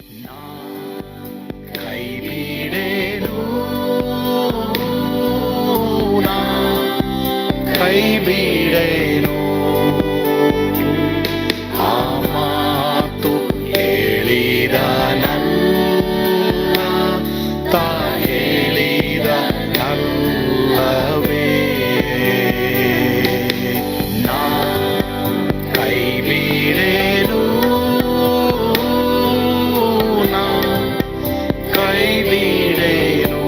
ಕೈ ಬಿಡೇನು, ಕೈ ಬಿಡೇನು, ಆ ಮಾತು ಹೇಳಿದ ನನ್ನ ಹೇಳಿದ ನಲ್ಲವೇ. ನಾ ಕೈ ಬಿಡೇನು, ನಾ ಕೈ ಬಿಡೇನು,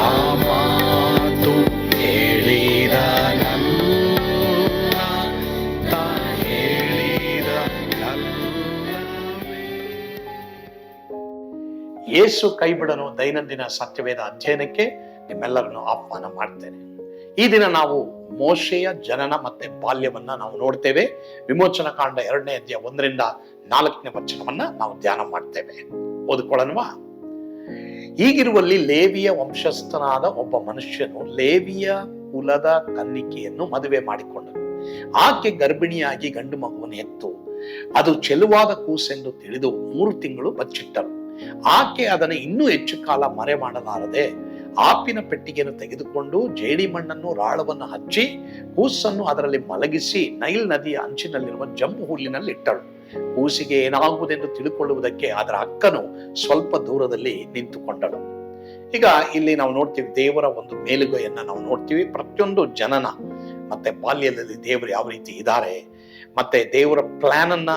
ಆ ಮಾತು ಹೇಳಿದ ನನ್ನ ಹೇಳಿದ ನಲ್ಲವೇ. ಯೇಸು ಕೈ ಬಿಡನು ದೈನಂದಿನ ಸತ್ಯವೇದ ಅಧ್ಯಯನಕ್ಕೆ ನಿಮ್ಮೆಲ್ಲರನ್ನು ಆಹ್ವಾನ ಮಾಡ್ತೇನೆ. ಈ ದಿನ ನಾವು ಮೋಶೆಯ ಜನನ ಮತ್ತೆ ಬಾಲ್ಯವನ್ನ ನಾವು ನೋಡ್ತೇವೆ. ವಿಮೋಚನ ಕಾಂಡ 2ನೇ ಅಧ್ಯಾಯ 1ರಿಂದ 4ನೇ ವಚನವನ್ನ ನಾವು ಧ್ಯಾನ ಮಾಡ್ತೇವೆ. ಓದ್ಕೊಳ್ಳೋಣವಾ? ಹೀಗಿರುವಲ್ಲಿ ಲೇವಿಯ ವಂಶಸ್ಥನಾದ ಒಬ್ಬ ಮನುಷ್ಯನು ಲೇವಿಯ ಕುಲದ ಕನ್ನಿಕೆಯನ್ನು ಮದುವೆ ಮಾಡಿಕೊಂಡನು. ಆಕೆ ಗರ್ಭಿಣಿಯಾಗಿ ಗಂಡು ಮಗುವನ್ನು ಹೆತ್ತು ಅದು ಚೆಲುವಾದ ಕೂಸೆಂದು ತಿಳಿದು 3 ತಿಂಗಳು ಬಚ್ಚಿಟ್ಟರು. ಆಕೆ ಅದನ್ನು ಇನ್ನೂ ಹೆಚ್ಚು ಕಾಲ ಮರೆ ಮಾಡಲಾರದೆ ಆಪಿನ ಪೆಟ್ಟಿಗೆಯನ್ನು ತೆಗೆದುಕೊಂಡು ಜೇಡಿ ಮಣ್ಣನ್ನು ರಾಳವನ್ನು ಹಚ್ಚಿ ಕೂಸನ್ನು ಅದರಲ್ಲಿ ಮಲಗಿಸಿ ನೈಲ್ ನದಿಯ ಅಂಚಿನಲ್ಲಿರುವ ಜಂಬು ಹುಲ್ಲಿನಲ್ಲಿ ಇಟ್ಟಳು. ಕೂಸಿಗೆ ಏನಾಗುವುದೆಂದು ತಿಳ್ಕೊಳ್ಳುವುದಕ್ಕೆ ಅದರ ಅಕ್ಕನು ಸ್ವಲ್ಪ ದೂರದಲ್ಲಿ ನಿಂತುಕೊಂಡಳು. ಈಗ ಇಲ್ಲಿ ನಾವು ನೋಡ್ತೀವಿ ದೇವರ ಒಂದು ಮೇಲುಗೈಯನ್ನ ನಾವು ನೋಡ್ತೀವಿ. ಪ್ರತಿಯೊಂದು ಜನನ ಮತ್ತೆ ಬಾಲ್ಯದಲ್ಲಿ ದೇವರು ಯಾವ ರೀತಿ ಇದ್ದಾರೆ, ಮತ್ತೆ ದೇವರ ಪ್ಲಾನ್ ಅನ್ನ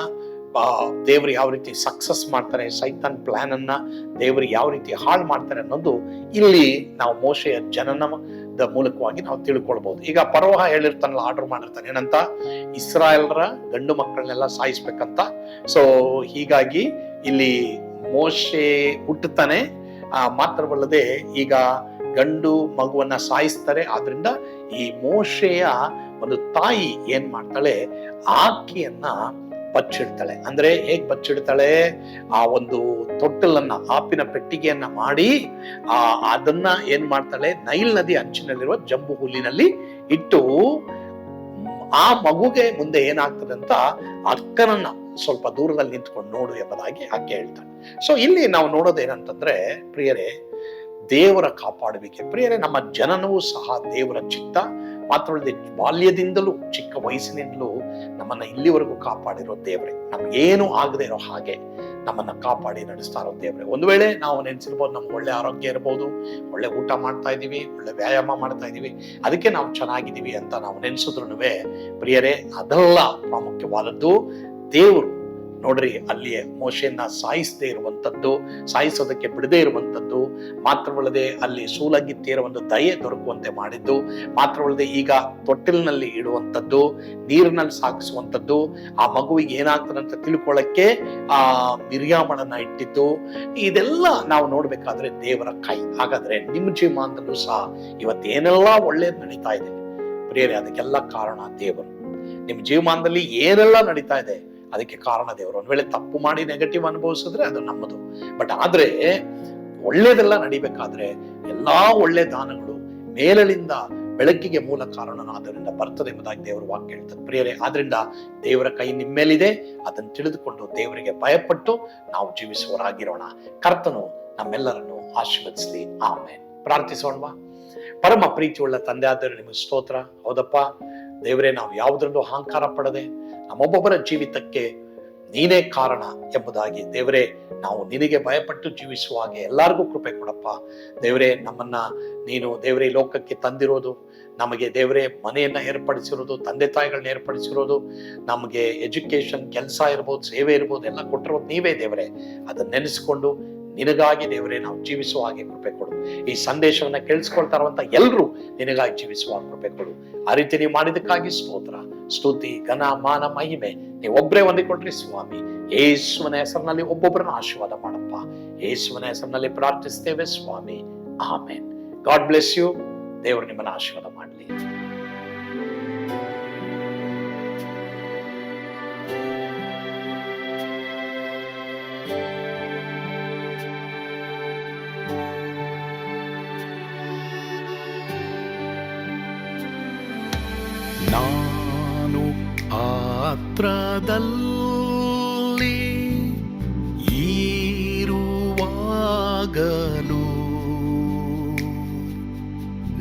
ದೇವರು ಯಾವ ರೀತಿ ಸಕ್ಸಸ್ ಮಾಡ್ತಾರೆ, ಸೈತಾನ್ ಪ್ಲಾನ್ ಅನ್ನ ದೇವರು ಯಾವ ರೀತಿ ಹಾಳು ಮಾಡ್ತಾರೆ ಅನ್ನೋದು ಇಲ್ಲಿ ನಾವು ಮೋಶೆಯ ಜನನದ ಮೂಲಕವಾಗಿ ನಾವು ತಿಳ್ಕೊಳ್ಬಹುದು. ಈಗ ಪರೋಹ ಹೇಳಿರ್ತಾನಲ್ಲ, ಆರ್ಡರ್ ಮಾಡಿರ್ತಾನೆ ಏನಂತ, ಇಸ್ರಾಯೇಲ್ರ ಗಂಡು ಮಕ್ಕಳನ್ನೆಲ್ಲ ಸಾಯಿಸ್ಬೇಕಂತ. ಸೊ ಹೀಗಾಗಿ ಇಲ್ಲಿ ಮೋಶೆ ಹುಟ್ಟುತ್ತಾನೆ. ಮಾತ್ರವಲ್ಲದೆ ಈಗ ಗಂಡು ಮಗುವನ್ನ ಸಾಯಿಸ್ತಾರೆ. ಆದ್ರಿಂದ ಈ ಮೋಶೆಯ ಒಂದು ತಾಯಿ ಏನ್ ಮಾಡ್ತಾಳೆ, ಆಕೆಯನ್ನ ಬಚ್ಚಿಡ್ತಾಳೆ. ಅಂದ್ರೆ ಹೇಗ್ ಬಚ್ಚಿಡ್ತಾಳೆ, ಆ ಒಂದು ತೊಟ್ಟಲನ್ನ ಆಪಿನ ಪೆಟ್ಟಿಗೆಯನ್ನ ಮಾಡಿ ಅದನ್ನ ಏನ್ ಮಾಡ್ತಾಳೆ, ನೈಲ್ ನದಿ ಅಂಚಿನಲ್ಲಿರುವ ಜಂಬು ಹುಲ್ಲಿನಲ್ಲಿ ಇಟ್ಟು ಆ ಮಗುಗೆ ಮುಂದೆ ಏನಾಗ್ತದೆ ಅಂತ ಅಕ್ಕನನ್ನ ಸ್ವಲ್ಪ ದೂರದಲ್ಲಿ ನಿಂತ್ಕೊಂಡು ನೋಡು ಎಂಬುದಾಗಿ ಆಕೆ ಹೇಳ್ತಾಳೆ. ಸೊ ಇಲ್ಲಿ ನಾವು ನೋಡೋದೇನಂತಂದ್ರೆ ಪ್ರಿಯರೇ, ದೇವರ ಕಾಪಾಡುವಿಕೆ. ಪ್ರಿಯರೇ, ನಮ್ಮ ಜನನವೂ ಸಹ ದೇವರ ಚಿತ್ತ. ಮಾತ್ರವಲ್ಲದೆ ಬಾಲ್ಯದಿಂದಲೂ ಚಿಕ್ಕ ವಯಸ್ಸಿನಿಂದಲೂ ನಮ್ಮನ್ನ ಇಲ್ಲಿವರೆಗೂ ಕಾಪಾಡಿರೋ ದೇವ್ರೆ, ನಮ್ಗೇನು ಆಗದೆ ಇರೋ ಹಾಗೆ ನಮ್ಮನ್ನ ಕಾಪಾಡಿ ನಡೆಸ್ತಾ ಇರೋ ದೇವ್ರೆ. ಒಂದು ವೇಳೆ ನಾವು ನೆನ್ಸಿರ್ಬೋದು, ನಮ್ಗೆ ಒಳ್ಳೆ ಆರೋಗ್ಯ ಇರ್ಬೋದು, ಒಳ್ಳೆ ಊಟ ಮಾಡ್ತಾ ಇದೀವಿ, ಒಳ್ಳೆ ವ್ಯಾಯಾಮ ಮಾಡ್ತಾ ಇದೀವಿ, ಅದಕ್ಕೆ ನಾವು ಚೆನ್ನಾಗಿದ್ದೀವಿ ಅಂತ ನಾವು ನೆನ್ಸಿದ್ರು ಪ್ರಿಯರೇ, ಅದೆಲ್ಲ ಪ್ರಾಮುಖ್ಯವಾದದ್ದು. ದೇವರು ನೋಡ್ರಿ, ಅಲ್ಲಿಯೇ ಮೋಶೆಯನ್ನ ಸಾಯಿಸದೇ ಇರುವಂತದ್ದು, ಸಾಯಿಸೋದಕ್ಕೆ ಬಿಡದೇ ಇರುವಂತದ್ದು, ಮಾತ್ರವಲ್ಲದೆ ಅಲ್ಲಿ ಸೂಲಗಿತ್ತಿಯರ ಒಂದು ದಯೆ ದೊರಕುವಂತೆ ಮಾಡಿದ್ದು, ಮಾತ್ರವಲ್ಲದೆ ಈಗ ತೊಟ್ಟಿಲಿನಲ್ಲಿ ಇಡುವಂಥದ್ದು, ನೀರಿನಲ್ಲಿ ಸಾಗಿಸುವಂಥದ್ದು, ಆ ಮಗುವಿಗೆ ಏನಾಗ್ತದೆ ಅಂತ ತಿಳ್ಕೊಳ್ಳಕ್ಕೆ ಮಿರ್ಯಾಮಳನ್ನ ಇಟ್ಟಿದ್ದು, ಇದೆಲ್ಲ ನಾವು ನೋಡ್ಬೇಕಾದ್ರೆ ದೇವರ ಕೈ. ಹಾಗಾದ್ರೆ ನಿಮ್ಮ ಜೀವಮಾನದಲ್ಲೂ ಸಹ ಇವತ್ತೇನೆಲ್ಲ ಒಳ್ಳೇದು ನಡೀತಾ ಇದೆ ಪ್ರಿಯರೇ, ಅದಕ್ಕೆಲ್ಲ ಕಾರಣ ದೇವರು. ನಿಮ್ಮ ಜೀವಮಾನದಲ್ಲಿ ಏನೆಲ್ಲ ನಡೀತಾ ಇದೆ ಅದಕ್ಕೆ ಕಾರಣ ದೇವರು. ಒಂದ್ ವೇಳೆ ತಪ್ಪು ಮಾಡಿ ನೆಗೆಟಿವ್ ಅನುಭವಿಸಿದ್ರೆ ಅದು ನಮ್ಮದು. ಬಟ್ ಆದ್ರೆ ಒಳ್ಳೇದೆಲ್ಲ ನಡಿಬೇಕಾದ್ರೆ ಎಲ್ಲಾ ಒಳ್ಳೆ ದಾನಗಳು ಮೇಲಿನಿಂದ ಬೆಳಕಿಗೆ ಮೂಲ ಕಾರಣನಾದ್ದರಿಂದ ಬರ್ತದೆ ಎಂಬುದಾಗಿ ದೇವರ ವಾಕ್ಯ ಹೇಳ್ತಾರೆ ಪ್ರಿಯರೇ. ಆದ್ರಿಂದ ದೇವರ ಕೈ ನಿಮ್ಮೇಲಿದೆ, ಅದನ್ನು ತಿಳಿದುಕೊಂಡು ದೇವರಿಗೆ ಭಯಪಟ್ಟು ನಾವು ಜೀವಿಸುವವರಾಗಿರೋಣ. ಕರ್ತನು ನಮ್ಮೆಲ್ಲರನ್ನು ಆಶೀರ್ವದಿಸಲಿ. ಆಮೇಲೆ ಪ್ರಾರ್ಥಿಸೋಣವಾ? ಪರಮ ಪ್ರೀತಿಯುಳ್ಳ ತಂದೆ ಆದರೂ ನಿಮಗೆ ಸ್ತೋತ್ರ. ಹೌದಪ್ಪ ದೇವರೇ, ನಾವು ಯಾವುದರಲ್ಲೂ ಅಹಂಕಾರ ಪಡದೆ ನಮ್ಮೊಬ್ಬೊಬ್ಬರ ಜೀವಿತಕ್ಕೆ ನೀನೇ ಕಾರಣ ಎಂಬುದಾಗಿ ದೇವರೇ ನಾವು ನಿನಗೆ ಭಯಪಟ್ಟು ಜೀವಿಸುವ ಹಾಗೆ ಎಲ್ಲರಿಗೂ ಕೃಪೆ ಕೊಡಪ್ಪ. ದೇವರೇ, ನಮ್ಮನ್ನ ನೀನು ದೇವರೇ ಲೋಕಕ್ಕೆ ತಂದಿರೋದು, ನಮಗೆ ದೇವರೇ ಮನೆಯನ್ನ ಏರ್ಪಡಿಸಿರೋದು, ತಂದೆ ತಾಯಿಗಳನ್ನ ಏರ್ಪಡಿಸಿರೋದು, ನಮಗೆ ಎಜುಕೇಶನ್, ಕೆಲಸ ಇರ್ಬೋದು, ಸೇವೆ ಇರ್ಬೋದು, ಎಲ್ಲ ಕೊಟ್ಟಿರೋದು ನೀವೇ ದೇವರೇ. ಅದನ್ನ ನೆನೆಸ್ಕೊಂಡು ನಿನಗಾಗಿ ದೇವರೇ ನಾವು ಜೀವಿಸುವ ಹಾಗೆ ಕೃಪೆ ಕೊಡು. ಈ ಸಂದೇಶವನ್ನ ಕೇಳಿಸ್ಕೊಳ್ತಾ ಇರುವಂತ ಎಲ್ಲರೂ ನಿನಗಾಗಿ ಜೀವಿಸುವ ಕೃಪೆ ಕೊಡು. ಆ ರೀತಿ ನೀವು ಮಾಡಿದಕ್ಕಾಗಿ ಸ್ತೋತ್ರ, ಸ್ತುತಿ, ಘನ, ಮಾನ, ಮಹಿಮೆ ನೀವೊಬ್ಬರೇ ಹೊಂದಿಕೊಡ್ರಿ ಸ್ವಾಮಿ. ಯೇಸುವಿನ ಹೆಸರಿನಲ್ಲಿ ಒಬ್ಬೊಬ್ಬರನ್ನ ಆಶೀರ್ವಾದ ಮಾಡಪ್ಪ. ಯೇಸುವಿನ ಹೆಸರಿನಲ್ಲಿ ಪ್ರಾರ್ಥಿಸ್ತೇವೆ ಸ್ವಾಮಿ. ಆಮೆನ್. God bless you. ದೇವರು ನಿಮ್ಮನ್ನ ಆಶೀರ್ವಾದ ಮಾಡಲಿ. ನಾನು ಪಾತ್ರದಲ್ಲಿ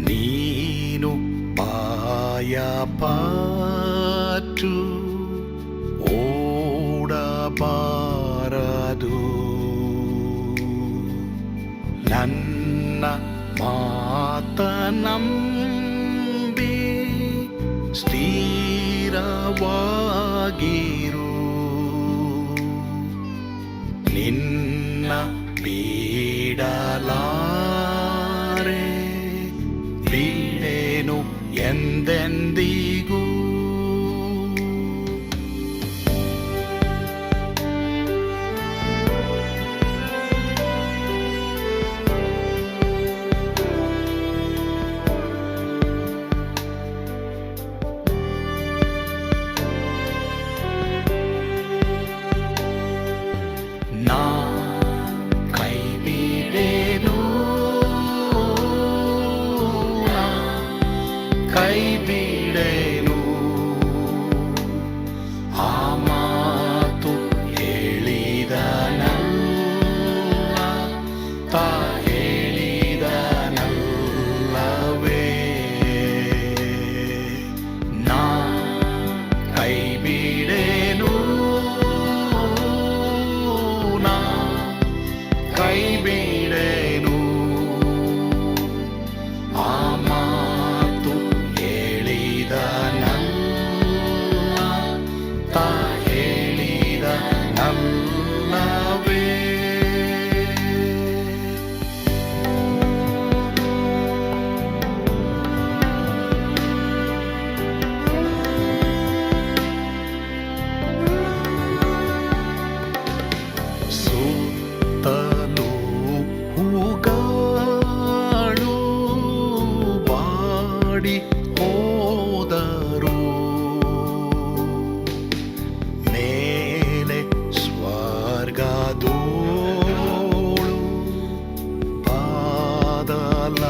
ನೀನು ಭಯಪಟ್ಟು ಓಡಬಾರದು. ನನ್ನ ಮಾತನಂಬಿ ಸ್ಥಿರವಾಗಿರು. ನಿನ್ನ ಬಿಡಲಾರೆ, ಬಿಡೆನು ಎಂದೆಂದಿಗೂ. ನಾ ಕೈಬಿಡೆನು, ಕೈಬಿಡೆನು. ಆ ಮಾತು ಹೇಳಿದನಲ್ಲ, ತಾ ಹೇಳಿದನಲ್ಲವೇ. ನಾ ಕೈಬಿಡೆನು, ನಾ ಕೈಬಿಡೆನು. ಆ ಮಾತು ಹೇಳಿದನಲ್ಲ, ತಾ ಹೇಳಿದನಲ್ಲವೇ. ಸುತ್ತಲೂ ಹೂಗಳು ಬಾಡಿ ಹೋದರು, ಮೇಲೆ ಸ್ವರ್ಗದೋಳು ಬಾದಲಾಗದು.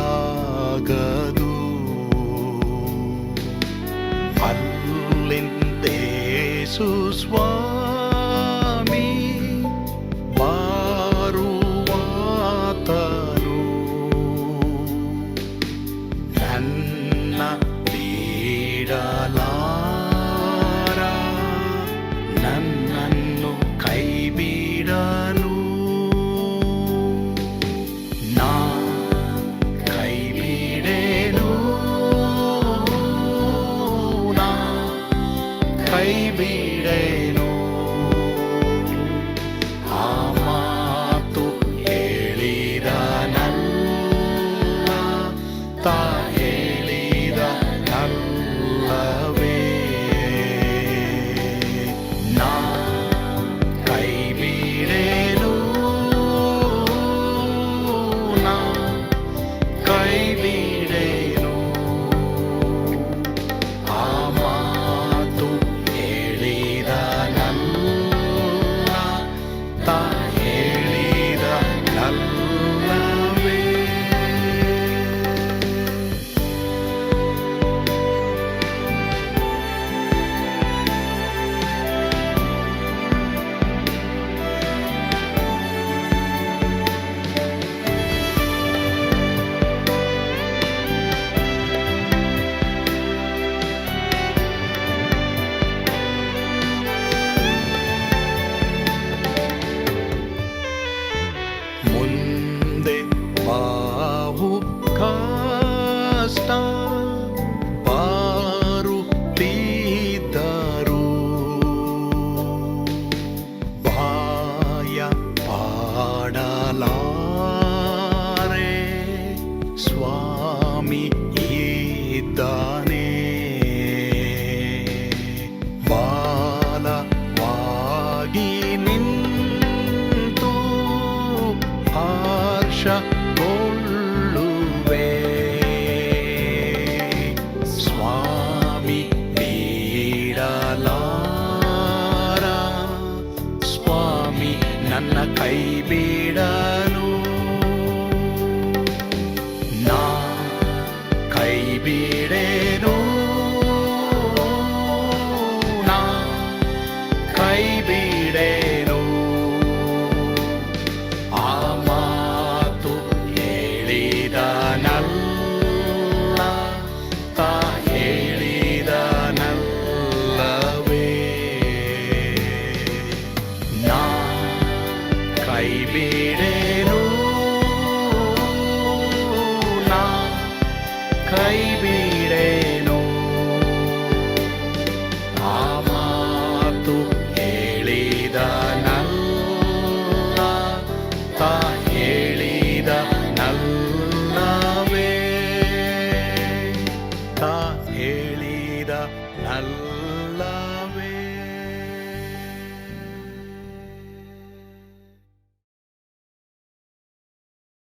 ಅಲ್ಲಿಂದೇಸು ಸ್ವಾಮಿ ಬಾರುವಾತನು. ನನ್ನ ಬಿಡಲಾರ, ನನ್ನನ್ನು ಕೈಬಿಡನು. ನಾ ಕೈಬಿಡೆನು, ನಾ ಕೈಬಿಡೆನು. ಆ ಮಾತು ಹೇಳಿದನಲ್ಲ, ತಾ ಹೇಳಿದನಲ್ಲವೇ. ನಾ ಕೈಬಿಡೆನು, ನಾ ಕೈಬಿಡೆನು. ಆ ಮಾತು ಹೇಳಿದನಲ್ಲ, ತಾ ಹೇಳಿದನಲ್ಲವೇ. ಮುಂದೆ ಬಾಹು ಕಷ್ಟ ಬಾರುತ್ತಿದ್ದರು, ಭಯ ಪಾಡಲಾರೆ, ಸ್ವಾಮಿ ಇದ್ದಾನೆ. ಬಾಲವಾಗಿ ನಿಂತು ಹರ್ಷಗೊಳ್ಳುವೆ. ಸ್ವಾಮಿ ಬಿಡಲಾರ, ಸ್ವಾಮಿ ನನ್ನ ಕೈ ಬಿಡನು. ನಾ ಕೈ ಬಿಡೆನು, ನಾ ಕೈ ಬಿಡೆನು. ಆ ಮಾತು ನನ್ನಲ್ಲ